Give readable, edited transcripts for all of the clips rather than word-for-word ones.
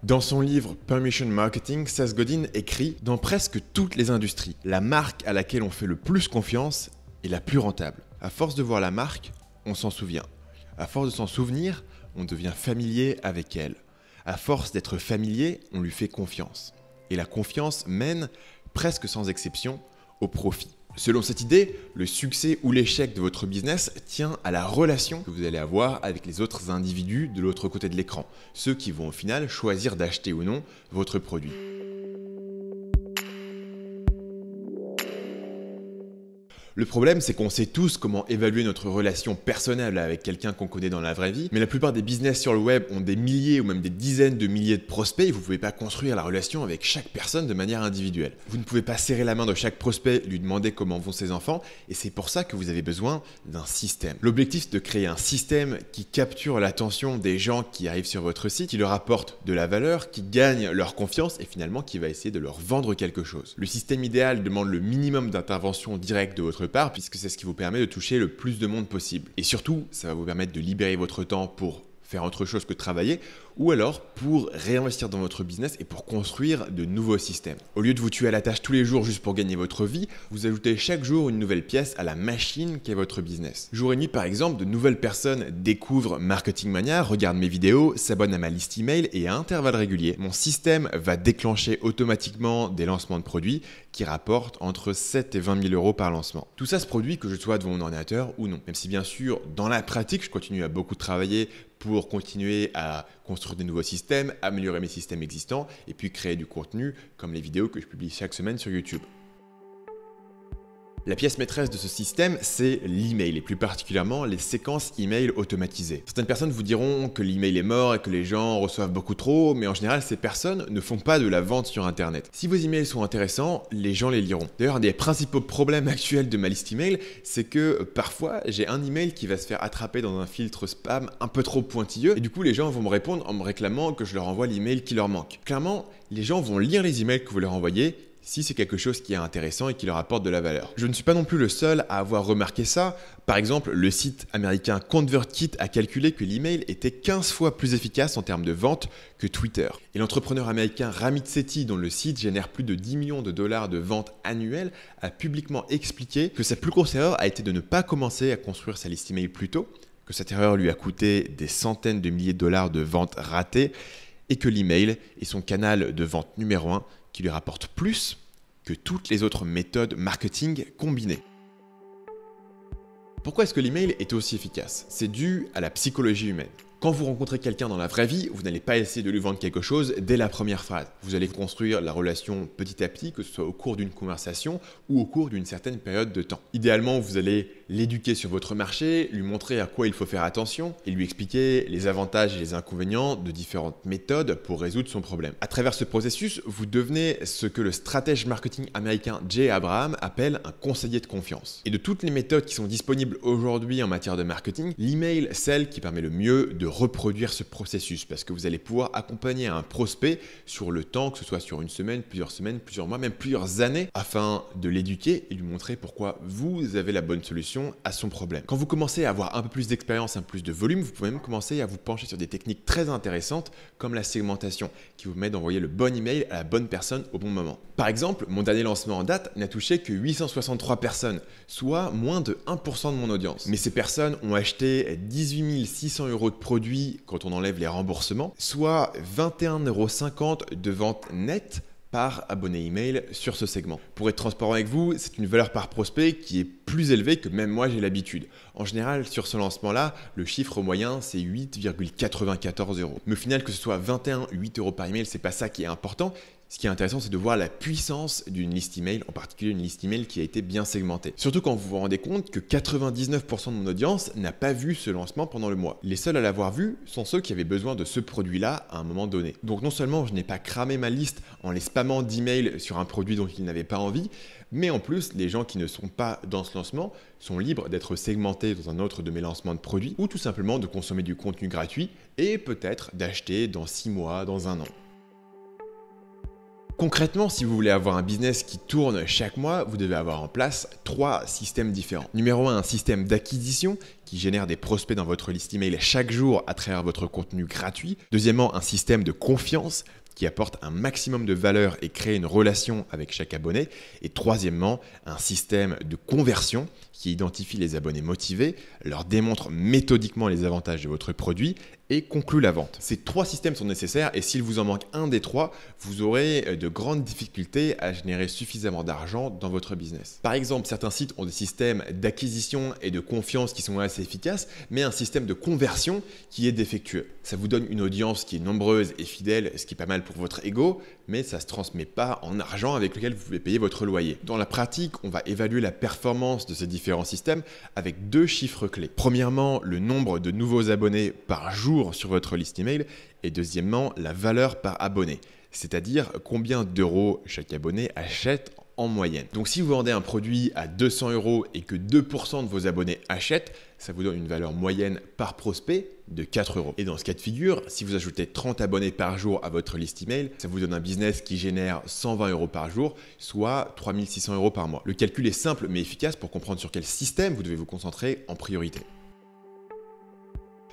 Dans son livre Permission Marketing, Seth Godin écrit « Dans presque toutes les industries, la marque à laquelle on fait le plus confiance est la plus rentable. À force de voir la marque, on s'en souvient. À force de s'en souvenir, on devient familier avec elle. À force d'être familier, on lui fait confiance. Et la confiance mène, presque sans exception, au profit. » Selon cette idée, le succès ou l'échec de votre business tient à la relation que vous allez avoir avec les autres individus de l'autre côté de l'écran, ceux qui vont au final choisir d'acheter ou non votre produit. Le problème, c'est qu'on sait tous comment évaluer notre relation personnelle avec quelqu'un qu'on connaît dans la vraie vie, mais la plupart des business sur le web ont des milliers ou même des dizaines de milliers de prospects et vous ne pouvez pas construire la relation avec chaque personne de manière individuelle. Vous ne pouvez pas serrer la main de chaque prospect, lui demander comment vont ses enfants, et c'est pour ça que vous avez besoin d'un système. L'objectif, c'est de créer un système qui capture l'attention des gens qui arrivent sur votre site, qui leur apporte de la valeur, qui gagne leur confiance et finalement qui va essayer de leur vendre quelque chose. Le système idéal demande le minimum d'intervention directe de votre part, puisque c'est ce qui vous permet de toucher le plus de monde possible. Et surtout, ça va vous permettre de libérer votre temps pour faire autre chose que travailler, ou alors pour réinvestir dans votre business et pour construire de nouveaux systèmes. Au lieu de vous tuer à la tâche tous les jours juste pour gagner votre vie, vous ajoutez chaque jour une nouvelle pièce à la machine qu'est votre business. Jour et nuit par exemple, de nouvelles personnes découvrent Marketing Mania, regardent mes vidéos, s'abonnent à ma liste email et à intervalles réguliers, mon système va déclencher automatiquement des lancements de produits qui rapportent entre 7 et 20 000 euros par lancement. Tout ça se produit que je sois devant mon ordinateur ou non. Même si bien sûr, dans la pratique, je continue à beaucoup travailler pour continuer à construire des nouveaux systèmes, améliorer mes systèmes existants et puis créer du contenu comme les vidéos que je publie chaque semaine sur YouTube. La pièce maîtresse de ce système, c'est l'email et plus particulièrement les séquences email automatisées. Certaines personnes vous diront que l'email est mort et que les gens reçoivent beaucoup trop, mais en général, ces personnes ne font pas de la vente sur Internet. Si vos emails sont intéressants, les gens les liront. D'ailleurs, un des principaux problèmes actuels de ma liste email, c'est que parfois, j'ai un email qui va se faire attraper dans un filtre spam un peu trop pointilleux et du coup, les gens vont me répondre en me réclamant que je leur envoie l'email qui leur manque. Clairement, les gens vont lire les emails que vous leur envoyez si c'est quelque chose qui est intéressant et qui leur apporte de la valeur. Je ne suis pas non plus le seul à avoir remarqué ça. Par exemple, le site américain ConvertKit a calculé que l'email était 15 fois plus efficace en termes de vente que Twitter. Et l'entrepreneur américain Ramit Sethi, dont le site génère plus de 10 millions de dollars de ventes annuelles, a publiquement expliqué que sa plus grosse erreur a été de ne pas commencer à construire sa liste email plus tôt, que cette erreur lui a coûté des centaines de milliers de dollars de ventes ratées et que l'email est son canal de vente numéro 1 qui lui rapporte plus que toutes les autres méthodes marketing combinées. Pourquoi est-ce que l'email est aussi efficace? C'est dû à la psychologie humaine. Quand vous rencontrez quelqu'un dans la vraie vie, vous n'allez pas essayer de lui vendre quelque chose dès la première phrase. Vous allez construire la relation petit à petit, que ce soit au cours d'une conversation ou au cours d'une certaine période de temps. Idéalement, vous allez l'éduquer sur votre marché, lui montrer à quoi il faut faire attention et lui expliquer les avantages et les inconvénients de différentes méthodes pour résoudre son problème. À travers ce processus, vous devenez ce que le stratège marketing américain Jay Abraham appelle un conseiller de confiance. Et de toutes les méthodes qui sont disponibles aujourd'hui en matière de marketing, l'email est celle qui permet le mieux de reproduire ce processus parce que vous allez pouvoir accompagner un prospect sur le temps, que ce soit sur une semaine, plusieurs mois, même plusieurs années, afin de l'éduquer et lui montrer pourquoi vous avez la bonne solution à son problème. Quand vous commencez à avoir un peu plus d'expérience, un peu plus de volume, vous pouvez même commencer à vous pencher sur des techniques très intéressantes comme la segmentation qui vous permet d'envoyer le bon email à la bonne personne au bon moment. Par exemple, mon dernier lancement en date n'a touché que 863 personnes, soit moins de 1% de mon audience. Mais ces personnes ont acheté 18 600 euros de produits quand on enlève les remboursements, soit 21,50 € de vente nette par abonné email sur ce segment. Pour être transparent avec vous, c'est une valeur par prospect qui est plus élevée que même moi j'ai l'habitude. En général, sur ce lancement-là, le chiffre moyen c'est 8,94 €. Mais au final, que ce soit 21,8 € par email, c'est pas ça qui est important. Ce qui est intéressant, c'est de voir la puissance d'une liste email, en particulier une liste email qui a été bien segmentée. Surtout quand vous vous rendez compte que 99% de mon audience n'a pas vu ce lancement pendant le mois. Les seuls à l'avoir vu sont ceux qui avaient besoin de ce produit-là à un moment donné. Donc non seulement je n'ai pas cramé ma liste en les spammant d'emails sur un produit dont ils n'avaient pas envie, mais en plus, les gens qui ne sont pas dans ce lancement sont libres d'être segmentés dans un autre de mes lancements de produits ou tout simplement de consommer du contenu gratuit et peut-être d'acheter dans 6 mois, dans un an. Concrètement, si vous voulez avoir un business qui tourne chaque mois, vous devez avoir en place 3 systèmes différents. Numéro 1, un système d'acquisition qui génère des prospects dans votre liste email chaque jour à travers votre contenu gratuit. Deuxièmement, un système de confiance qui apporte un maximum de valeur et crée une relation avec chaque abonné. Et troisièmement, un système de conversion qui identifie les abonnés motivés, leur démontre méthodiquement les avantages de votre produit et conclut la vente. Ces 3 systèmes sont nécessaires et s'il vous en manque un des 3, vous aurez de grandes difficultés à générer suffisamment d'argent dans votre business. Par exemple, certains sites ont des systèmes d'acquisition et de confiance qui sont assez efficaces, mais un système de conversion qui est défectueux. Ça vous donne une audience qui est nombreuse et fidèle, ce qui est pas mal pour votre ego, mais ça ne se transmet pas en argent avec lequel vous pouvez payer votre loyer. Dans la pratique, on va évaluer la performance de ces différents systèmes avec 2 chiffres clés. Premièrement, le nombre de nouveaux abonnés par jour sur votre liste email et deuxièmement, la valeur par abonné, c'est-à-dire combien d'euros chaque abonné achète en moyenne. Donc si vous vendez un produit à 200 € et que 2% de vos abonnés achètent, ça vous donne une valeur moyenne par prospect de 4 €. Et dans ce cas de figure, si vous ajoutez 30 abonnés par jour à votre liste email, ça vous donne un business qui génère 120 € par jour, soit 3 600 € par mois. Le calcul est simple mais efficace pour comprendre sur quel système vous devez vous concentrer en priorité.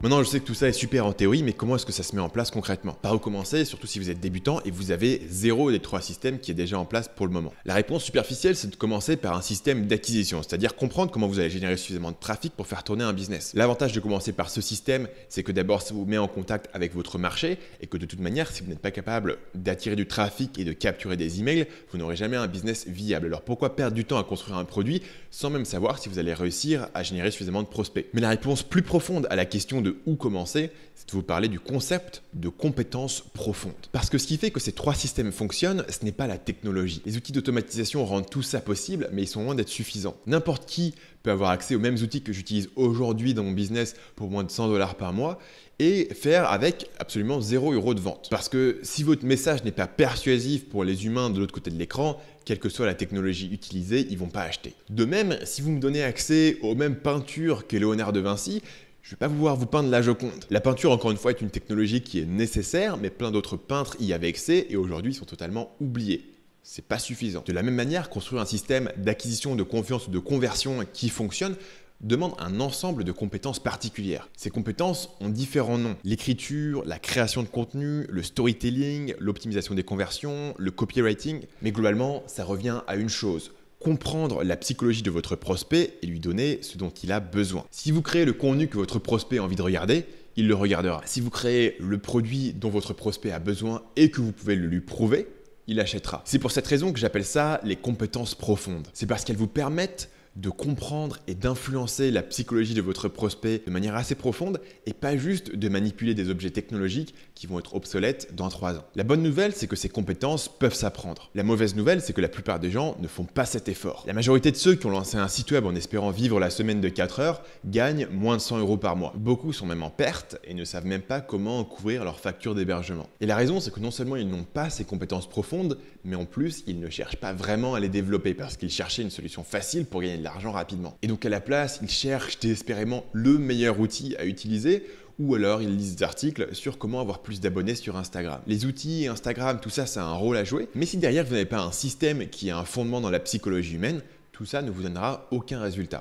Maintenant, je sais que tout ça est super en théorie, mais comment est-ce que ça se met en place concrètement? Par où commencer, surtout si vous êtes débutant et vous avez 0 des 3 systèmes qui est déjà en place pour le moment? La réponse superficielle, c'est de commencer par un système d'acquisition, c'est-à-dire comprendre comment vous allez générer suffisamment de trafic pour faire tourner un business. L'avantage de commencer par ce système, c'est que d'abord, ça vous met en contact avec votre marché et que de toute manière, si vous n'êtes pas capable d'attirer du trafic et de capturer des emails, vous n'aurez jamais un business viable. Alors pourquoi perdre du temps à construire un produit sans même savoir si vous allez réussir à générer suffisamment de prospects? Mais la réponse plus profonde à la question de où commencer, c'est de vous parler du concept de compétences profondes. Parce que ce qui fait que ces 3 systèmes fonctionnent, ce n'est pas la technologie. Les outils d'automatisation rendent tout ça possible, mais ils sont loin d'être suffisants. N'importe qui peut avoir accès aux mêmes outils que j'utilise aujourd'hui dans mon business pour moins de 100 $ par mois et faire avec absolument 0 € de vente. Parce que si votre message n'est pas persuasif pour les humains de l'autre côté de l'écran, quelle que soit la technologie utilisée, ils ne vont pas acheter. De même, si vous me donnez accès aux mêmes peintures que Léonard de Vinci, je ne vais pas pouvoir vous peindre la Joconde. La peinture, encore une fois, est une technologie qui est nécessaire, mais plein d'autres peintres y avaient accès et aujourd'hui sont totalement oubliés. C'est pas suffisant. De la même manière, construire un système d'acquisition, de confiance ou de conversion qui fonctionne demande un ensemble de compétences particulières. Ces compétences ont différents noms. L'écriture, la création de contenu, le storytelling, l'optimisation des conversions, le copywriting. Mais globalement, ça revient à une chose: comprendre la psychologie de votre prospect et lui donner ce dont il a besoin. Si vous créez le contenu que votre prospect a envie de regarder, il le regardera. Si vous créez le produit dont votre prospect a besoin et que vous pouvez le lui prouver, il achètera. C'est pour cette raison que j'appelle ça les compétences profondes. C'est parce qu'elles vous permettent de comprendre et d'influencer la psychologie de votre prospect de manière assez profonde et pas juste de manipuler des objets technologiques qui vont être obsolètes dans 3 ans. La bonne nouvelle, c'est que ces compétences peuvent s'apprendre. La mauvaise nouvelle, c'est que la plupart des gens ne font pas cet effort. La majorité de ceux qui ont lancé un site web en espérant vivre la semaine de 4 heures gagnent moins de 100 € par mois. Beaucoup sont même en perte et ne savent même pas comment couvrir leur facture d'hébergement. Et la raison, c'est que non seulement ils n'ont pas ces compétences profondes, mais en plus, ils ne cherchent pas vraiment à les développer parce qu'ils cherchaient une solution facile pour gagner de l'argent rapidement. Et donc à la place, ils cherchent désespérément le meilleur outil à utiliser ou alors ils lisent des articles sur comment avoir plus d'abonnés sur Instagram. Les outils, Instagram, tout ça, ça a un rôle à jouer, mais si derrière vous n'avez pas un système qui a un fondement dans la psychologie humaine, tout ça ne vous donnera aucun résultat.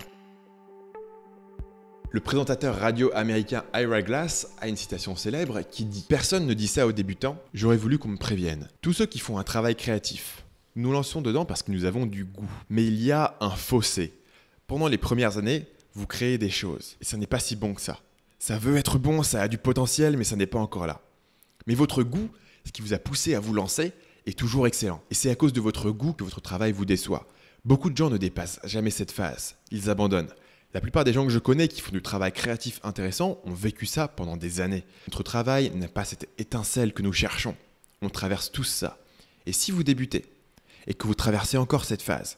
Le présentateur radio américain Ira Glass a une citation célèbre qui dit « Personne ne dit ça aux débutants, j'aurais voulu qu'on me prévienne. Tous ceux qui font un travail créatif, nous lançons dedans parce que nous avons du goût. Mais il y a un fossé. Pendant les premières années, vous créez des choses et ça n'est pas si bon que ça. Ça veut être bon, ça a du potentiel, mais ça n'est pas encore là. Mais votre goût, ce qui vous a poussé à vous lancer, est toujours excellent. Et c'est à cause de votre goût que votre travail vous déçoit. Beaucoup de gens ne dépassent jamais cette phase. Ils abandonnent. La plupart des gens que je connais qui font du travail créatif intéressant ont vécu ça pendant des années. Notre travail n'a pas cette étincelle que nous cherchons. On traverse tous ça. Et si vous débutez et que vous traversez encore cette phase,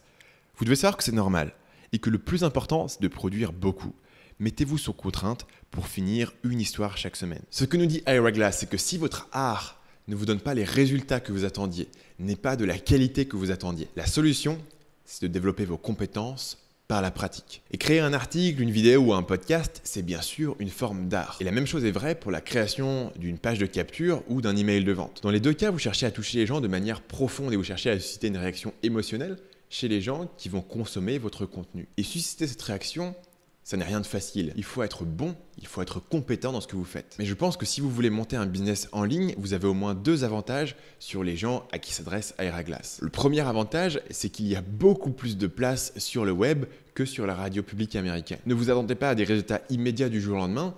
vous devez savoir que c'est normal et que le plus important, c'est de produire beaucoup. Mettez-vous sous contrainte pour finir une histoire chaque semaine. Ce que nous dit Ira Glass, c'est que si votre art ne vous donne pas les résultats que vous attendiez, n'est pas de la qualité que vous attendiez, la solution, c'est de développer vos compétences par la pratique. Et créer un article, une vidéo ou un podcast, c'est bien sûr une forme d'art. Et la même chose est vraie pour la création d'une page de capture ou d'un email de vente. Dans les deux cas, vous cherchez à toucher les gens de manière profonde et vous cherchez à susciter une réaction émotionnelle chez les gens qui vont consommer votre contenu. Et susciter cette réaction, ça n'est rien de facile. Il faut être bon, il faut être compétent dans ce que vous faites. Mais je pense que si vous voulez monter un business en ligne, vous avez au moins deux avantages sur les gens à qui s'adresse Airaglass. Le premier avantage, c'est qu'il y a beaucoup plus de place sur le web que sur la radio publique américaine. Ne vous attendez pas à des résultats immédiats du jour au lendemain,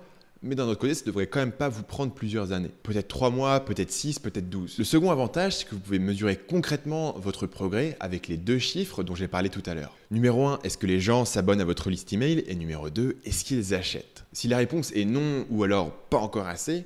mais d'un autre côté, ça ne devrait quand même pas vous prendre plusieurs années. Peut-être 3 mois, peut-être 6, peut-être 12. Le second avantage, c'est que vous pouvez mesurer concrètement votre progrès avec les deux chiffres dont j'ai parlé tout à l'heure. Numéro 1, est-ce que les gens s'abonnent à votre liste email? Et numéro 2, est-ce qu'ils achètent? Si la réponse est non ou alors pas encore assez,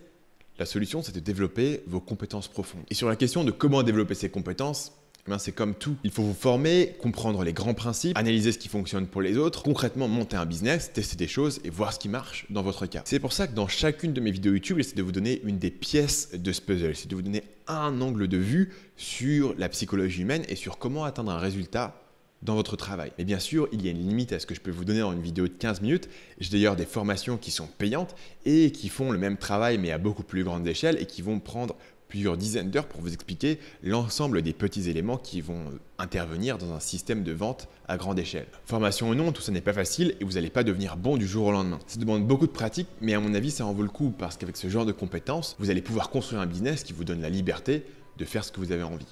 la solution, c'est de développer vos compétences profondes. Et sur la question de comment développer ces compétences, c'est comme tout. Il faut vous former, comprendre les grands principes, analyser ce qui fonctionne pour les autres, concrètement monter un business, tester des choses et voir ce qui marche dans votre cas. C'est pour ça que dans chacune de mes vidéos YouTube, j'essaie de vous donner une des pièces de ce puzzle. C'est de vous donner un angle de vue sur la psychologie humaine et sur comment atteindre un résultat dans votre travail. Mais bien sûr, il y a une limite à ce que je peux vous donner en une vidéo de 15 minutes. J'ai d'ailleurs des formations qui sont payantes et qui font le même travail mais à beaucoup plus grande échelle et qui vont prendre plusieurs dizaines d'heures pour vous expliquer l'ensemble des petits éléments qui vont intervenir dans un système de vente à grande échelle. Formation ou non, tout ça n'est pas facile et vous n'allez pas devenir bon du jour au lendemain. Ça demande beaucoup de pratique, mais à mon avis, ça en vaut le coup parce qu'avec ce genre de compétences, vous allez pouvoir construire un business qui vous donne la liberté de faire ce que vous avez envie.